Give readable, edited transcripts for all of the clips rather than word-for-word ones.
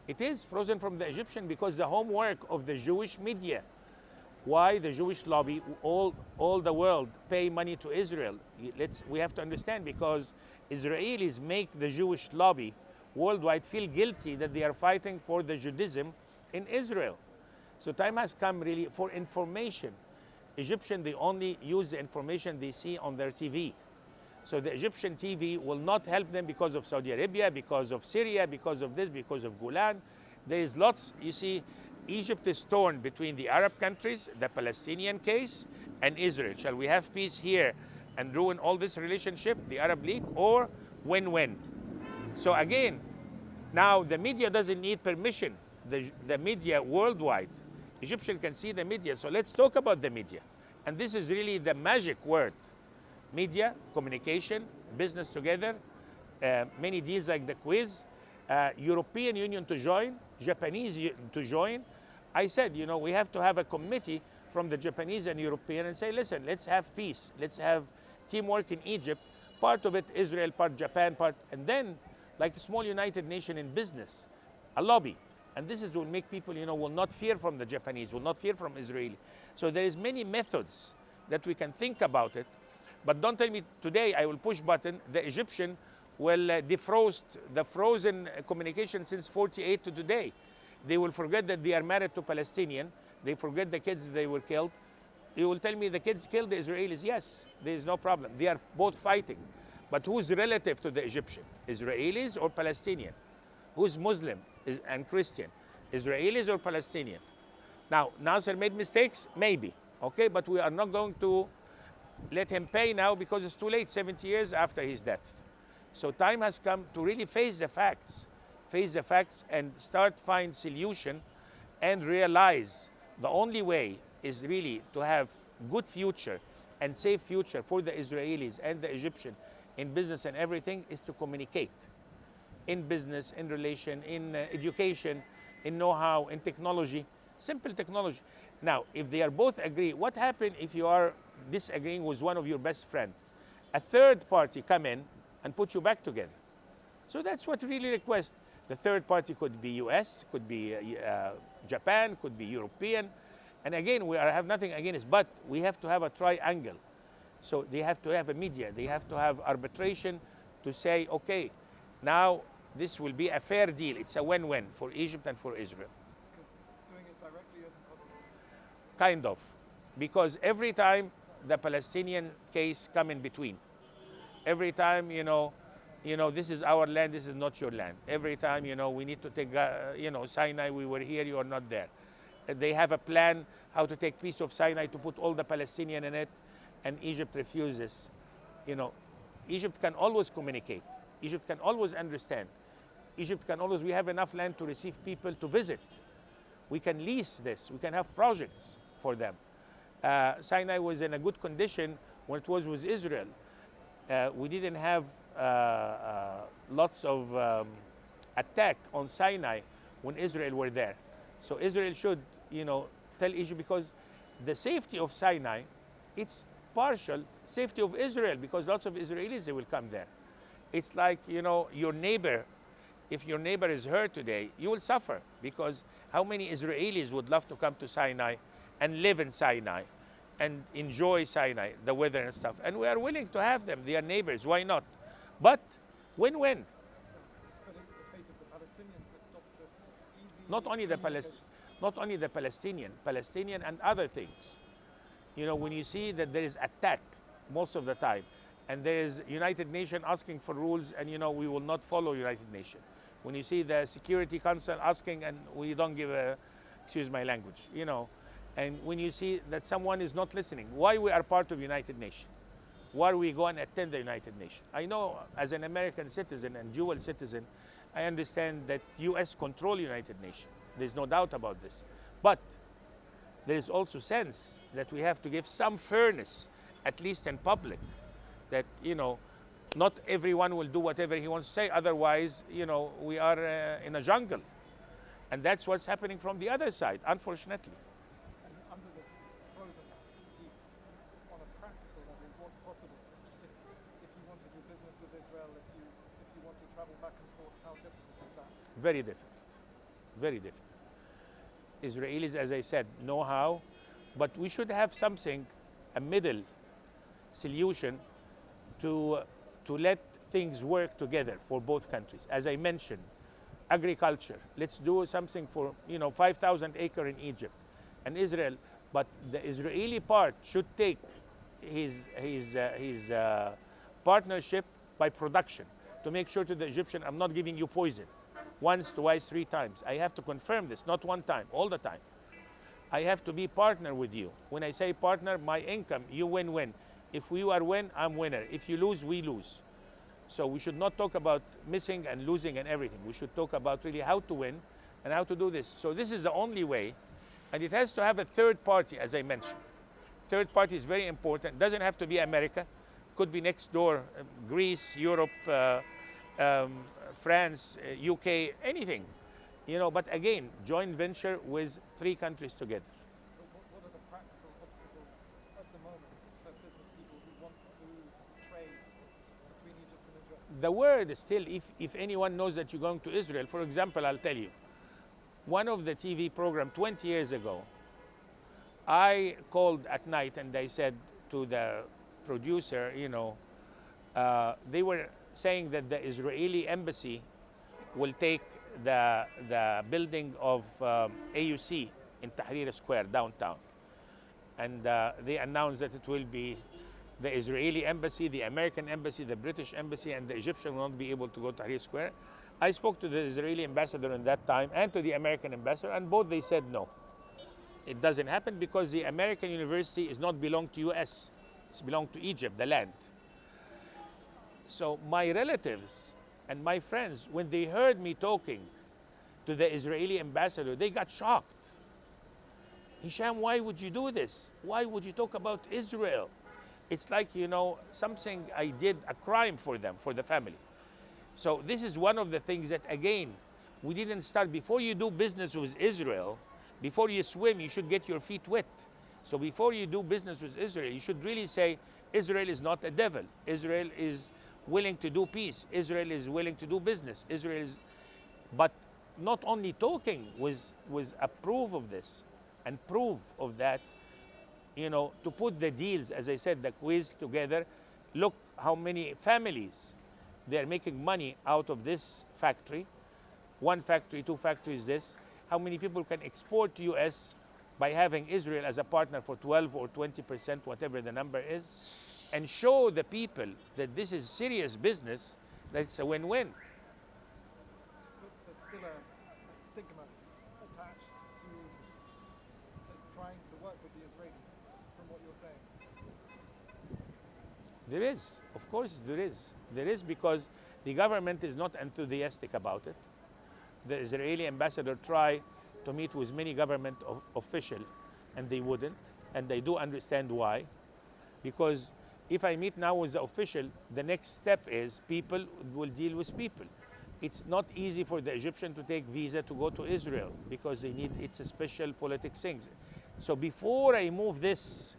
It is frozen from the Egyptian because the homework of the Jewish media, why the Jewish lobby, all the world pay money to Israel. We have to understand, because Israelis make the Jewish lobby worldwide feel guilty that they are fighting for the Judaism in Israel. So time has come really for information. Egyptian, they only use the information they see on their TV. So the Egyptian TV will not help them because of Saudi Arabia, because of Syria, because of this, because of Golan. There is lots, you see, Egypt is torn between the Arab countries, the Palestinian case, and Israel. Shall we have peace here and ruin all this relationship, the Arab League, or win-win? So again, now the media doesn't need permission. The media worldwide, Egyptian can see the media. So let's talk about the media. And this is really the magic word. Media, communication, business together, many deals like the quiz, European Union to join, Japanese to join. I said, you know, we have to have a committee from the Japanese and European and say, listen, let's have peace. Let's have teamwork in Egypt. Part of it, Israel, part Japan, part, and then like a small United Nation in business, a lobby. And this is will make people, you know, will not fear from the Japanese, will not fear from Israeli. So there is many methods that we can think about it. But don't tell me today I will push button, the Egyptian will defrost the frozen communication since 48 to today. They will forget that they are married to Palestinian. They forget the kids they were killed. You will tell me the kids killed the Israelis. Yes, there is no problem. They are both fighting. But who's relative to the Egyptian? Israelis or Palestinian? Who's Muslim and Christian? Israelis or Palestinian? Now, Nasser made mistakes? Maybe. Okay, but we are not going to let him pay now because it's too late, 70 years after his death. So time has come to really face the facts and start find solution and realize the only way is really to have good future and safe future for the Israelis and the Egyptian in business and everything is to communicate in business, in relation, in education, in know-how, in technology, simple technology. Now, if they are both agree, what happens if you are disagreeing with one of your best friend? A third party come in and put you back together. So that's what really request. The third party could be US, could be Japan, could be European. And again, have nothing against, but we have to have a triangle. So they have to have a media, they have to have arbitration to say, okay, now this will be a fair deal. It's a win-win for Egypt and for Israel. Because doing it directly isn't possible. Kind of. Because every time the Palestinian case come in between, every time, this is our land, this is not your land. Every time, we need to take, Sinai, we were here, you are not there. They have a plan how to take piece of Sinai to put all the Palestinian in it, and Egypt refuses. Egypt can always communicate. Egypt can always understand. We have enough land to receive people to visit. We can lease this, we can have projects for them. Sinai was in a good condition when it was with Israel. We didn't have lots of attack on Sinai when Israel were there. So Israel should, tell Egypt, because the safety of Sinai, it's partial safety of Israel, because lots of Israelis, they will come there. It's like, your neighbor, if your neighbor is hurt today, you will suffer, because how many Israelis would love to come to Sinai and live in Sinai and enjoy Sinai, the weather and stuff. And we are willing to have them. They are neighbors. Why not? But win-win. But it's the fate of the Palestinians that stops this easy. Not only the Palestinian and other things. When you see that there is attack most of the time, and there is United Nations asking for rules, and we will not follow United Nations. When you see the Security Council asking, and we don't give excuse my language, and when you see that someone is not listening, why we are part of United Nations? Why we go and attend the United Nations? I know as an American citizen and dual citizen, I understand that US control United Nations. There's no doubt about this. But there is also sense that we have to give some fairness, at least in public, that, not everyone will do whatever he wants to say. Otherwise, we are in a jungle. And that's what's happening from the other side, unfortunately. And under this frozen peace, on a practical level, what's possible? If you want to do business with Israel, if you want to travel back and forth, how difficult is that? Very difficult. very difficult. Israelis, as I said, know how, but we should have something, a middle solution to let things work together for both countries. As I mentioned, agriculture. Let's do something for 5,000 acre in Egypt and Israel, but the Israeli part should take his partnership by production to make sure to the Egyptian, I'm not giving you poison once, twice, three times. I have to confirm this, not one time, all the time. I have to be partner with you. When I say partner, my income, you win-win. If we are win, I'm winner. If you lose, we lose. So we should not talk about missing and losing and everything. We should talk about really how to win and how to do this. So this is the only way, and it has to have a third party, as I mentioned. Third party is very important. Doesn't have to be America. Could be next door, Greece, Europe, France, UK, anything. But again, joint venture with three countries together. What are the practical obstacles at the moment for business people who want to trade between Egypt and Israel? The word is still, if anyone knows that you're going to Israel, for example, I'll tell you, one of the TV program 20 years ago, I called at night and I said to the producer, they were saying that the Israeli embassy will take the building of AUC in Tahrir Square downtown. And they announced that it will be the Israeli embassy, the American embassy, the British embassy, and the Egyptian will not be able to go to Tahrir Square. I spoke to the Israeli ambassador in that time and to the American ambassador, and both they said no. It doesn't happen because the American university is not belong to US. It's belong to Egypt, the land. So my relatives and my friends, when they heard me talking to the Israeli ambassador, they got shocked. Hisham, why would you do this? Why would you talk about Israel? It's like, something I did, a crime for them, for the family. So this is one of the things that, again, we didn't start. Before you do business with Israel, before you swim, you should get your feet wet. So before you do business with Israel, you should really say, Israel is not a devil. Israel is willing to do peace. Israel is willing to do business. Israel is, but not only talking with a proof of this and proof of that, to put the deals, as I said, the quiz together. Look how many families they're making money out of this factory. One factory, two factories, this. How many people can export to US by having Israel as a partner for 12 or 20%, whatever the number is, and show the people that this is serious business, that it's a win-win. But there's still a stigma attached to trying to work with the Israelis, from what you're saying. There is, of course there is. There is, because the government is not enthusiastic about it. The Israeli ambassador tried to meet with many government officials, and they wouldn't, and they do understand why. Because if I meet now with the official, the next step is people will deal with people. It's not easy for the Egyptian to take visa to go to Israel because it's a special politics thing. So before I move this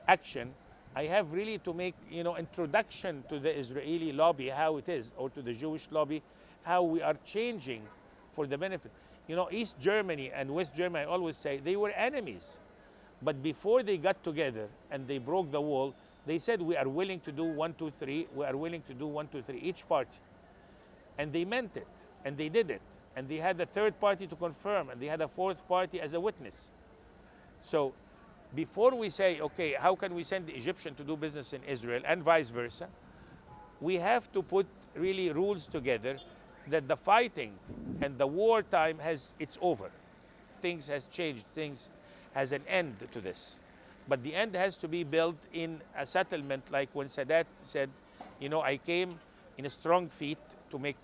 action, I have really to make, introduction to the Israeli lobby, how it is, or to the Jewish lobby, how we are changing for the benefit. East Germany and West Germany, I always say, they were enemies. But before they got together and they broke the wall, they said, we are willing to do 1, 2, 3. We are willing to do 1, 2, 3, each party. And they meant it, and they did it. And they had a third party to confirm, and they had a fourth party as a witness. So before we say, okay, how can we send the Egyptian to do business in Israel and vice versa, we have to put really rules together that the fighting and the wartime it's over. Things has changed, things has an end to this. But the end has to be built in a settlement, like when Sadat said, I came in a strong feet to make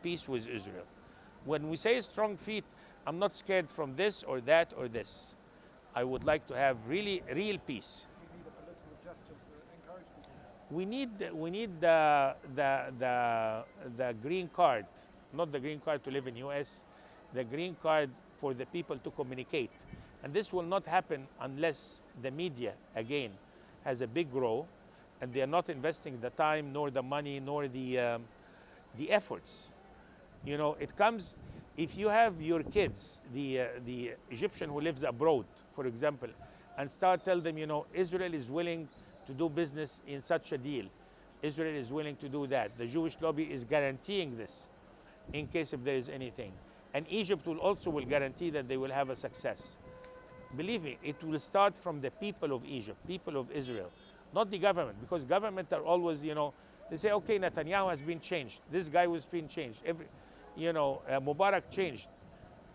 peace with Israel. When we say strong feet, I'm not scared from this or that or this. I would like to have really real peace. You need a political gesture to encourage people. We need the green card, not the green card to live in US, the green card for the people to communicate. And this will not happen unless the media, again, has a big role, and they are not investing the time, nor the money, nor the efforts. It comes, if you have your kids, the Egyptian who lives abroad, for example, and start tell them, you know, Israel is willing to do business in such a deal. Israel is willing to do that. The Jewish lobby is guaranteeing this in case if there is anything. And Egypt will guarantee that they will have a success. Believe me, it will start from the people of Egypt, people of Israel, not the government, because government are always, you know, they say, okay, Netanyahu has been changed. This guy was being changed. Mubarak changed.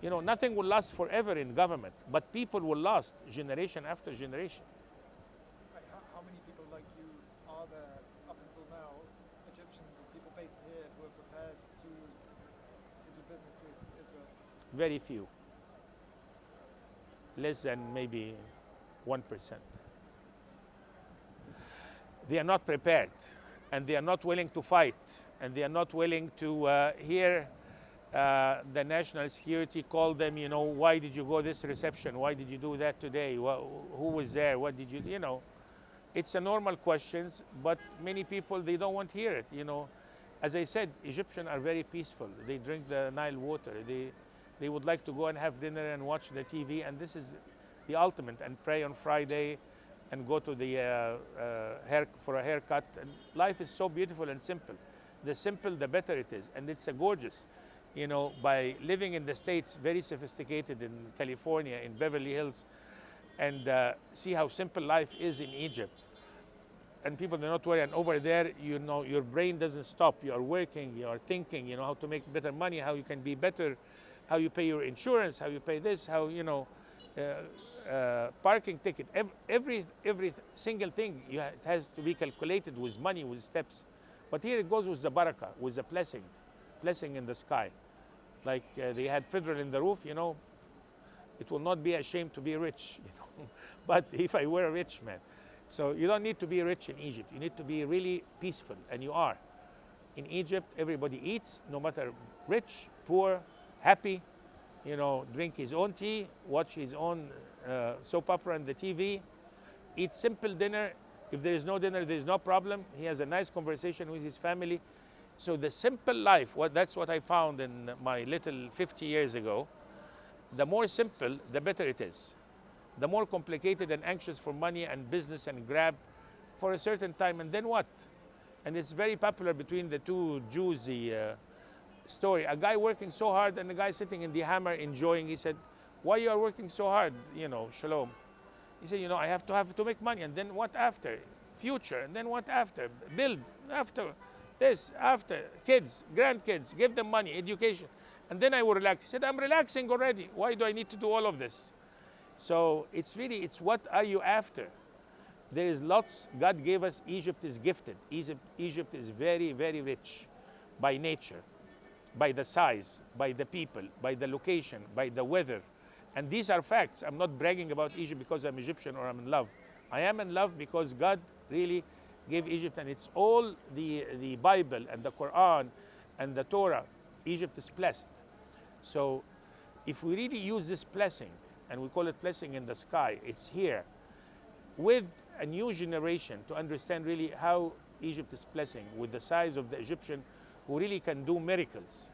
You know, nothing will last forever in government, but people will last generation after generation. Right, how many people like you are there up until now, Egyptians or people based here who are prepared to do business with Israel? Very few. Less than maybe 1%. They are not prepared, and they are not willing to fight, and they are not willing to hear the national security call them, you know, why did you go this reception? Why did you do that today? Who was there? What did you know? It's a normal questions, but many people, they don't want to hear it, you know. As I said, Egyptians are very peaceful. They drink the Nile water. They would like to go and have dinner and watch the TV, and this is the ultimate, and pray on Friday and go to the for a haircut. And life is so beautiful and simple. The simple, the better it is. And it's a gorgeous, you know, by living in the States, very sophisticated in California, in Beverly Hills, and see how simple life is in Egypt. And people do not worry. And over there, you know, your brain doesn't stop. You are working, you are thinking, you know, how to make better money, how you can be better, how you pay your insurance, how you pay this, how, you know, parking ticket, every single thing it has to be calculated with money, with steps. But here it goes with the barakah, with the blessing in the sky. Like they had fiddle in the roof, you know, it will not be a shame to be rich, you know. But if I were a rich man. So you don't need to be rich in Egypt. You need to be really peaceful, and you are. In Egypt, everybody eats, no matter rich, poor, happy, you know, drink his own tea, watch his own soap opera on the TV, eat simple dinner. If there is no dinner, there is no problem. He has a nice conversation with his family. So the simple life, that's what I found in my little 50 years ago. The more simple, the better it is. The more complicated and anxious for money and business and grab for a certain time, and then what? And it's very popular between the two Jews, the story. A guy working so hard and a guy sitting in the hammer enjoying. He said, why you are working so hard, you know, Shalom? He said, you know, I have to make money, and then what after? Future, and then what after? Build, after this, after kids, grandkids, give them money, education, and then I will relax. He said, I'm relaxing already. Why do I need to do all of this? So it's what are you after? There is lots. God gave us. Egypt is gifted. Egypt is very, very rich by nature, by the size, by the people, by the location, by the weather. And these are facts. I'm not bragging about Egypt because I'm Egyptian or I'm in love. I am in love because God really gave Egypt, and it's all the Bible and the Quran and the Torah. Egypt is blessed. So if we really use this blessing, and we call it blessing in the sky, it's here, with a new generation to understand really how Egypt is blessing, with the size of the Egyptian who really can do miracles,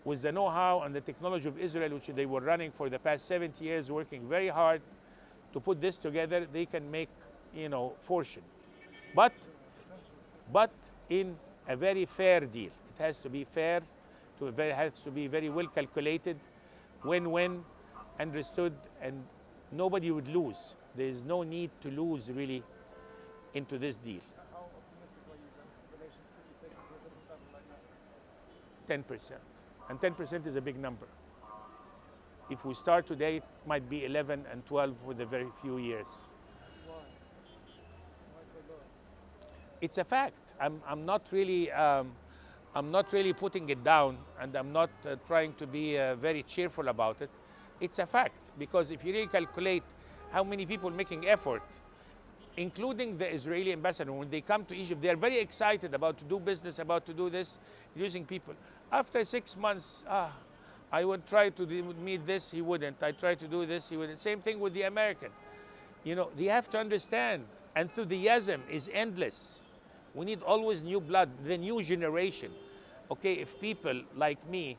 with the know-how and the technology of Israel, which they were running for the past 70 years, working very hard to put this together. They can make, you know, fortune. But in a very fair deal. It has to be fair, it has to be very well calculated, win-win, understood, and nobody would lose. There is no need to lose really into this deal. How optimistic are you that relations could be taken to a different level like that? 10%. And 10% is a big number. If we start today, it might be 11 and 12 for the very few years. Why? Why so low? It's a fact. I'm not really putting it down, and I'm not trying to be very cheerful about it. It's a fact, because if you really calculate how many people making effort, including the Israeli ambassador, when they come to Egypt, they are very excited about to do business, about to do this, using people. After 6 months, I would try to meet this, he wouldn't. I try to do this, he wouldn't. Same thing with the American. You know, they have to understand, enthusiasm is endless. We need always new blood, the new generation. Okay, if people like me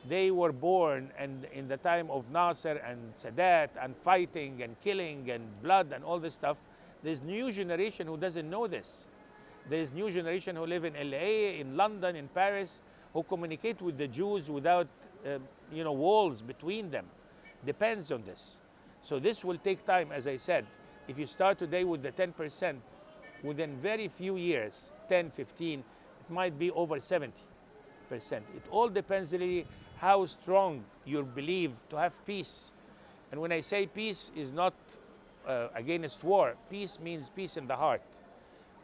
they were born and in the time of Nasser and Sadat and fighting and killing and blood and all this stuff. There's new generation who doesn't know this. There's new generation who live in LA, in London, in Paris, who communicate with the Jews without walls between them. Depends on this. So this will take time, as I said. If you start today with the 10%, within very few years, 10, 15, it might be over 70%. It all depends really how strong you believe to have peace. And when I say peace is not against war, peace means peace in the heart,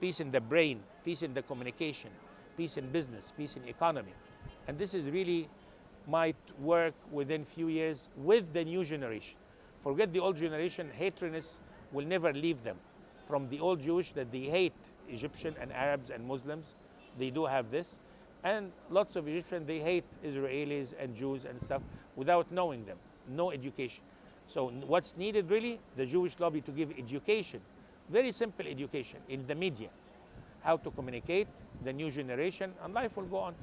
peace in the brain, peace in the communication, peace in business, peace in economy. And this is really might work within few years with the new generation. Forget the old generation, hatredness will never leave them. From the old Jewish that they hate Egyptian and Arabs and Muslims, they do have this. And lots of Egyptians, they hate Israelis and Jews and stuff without knowing them, no education. So what's needed really? The Jewish lobby to give education, very simple education in the media, how to communicate, the new generation, and life will go on.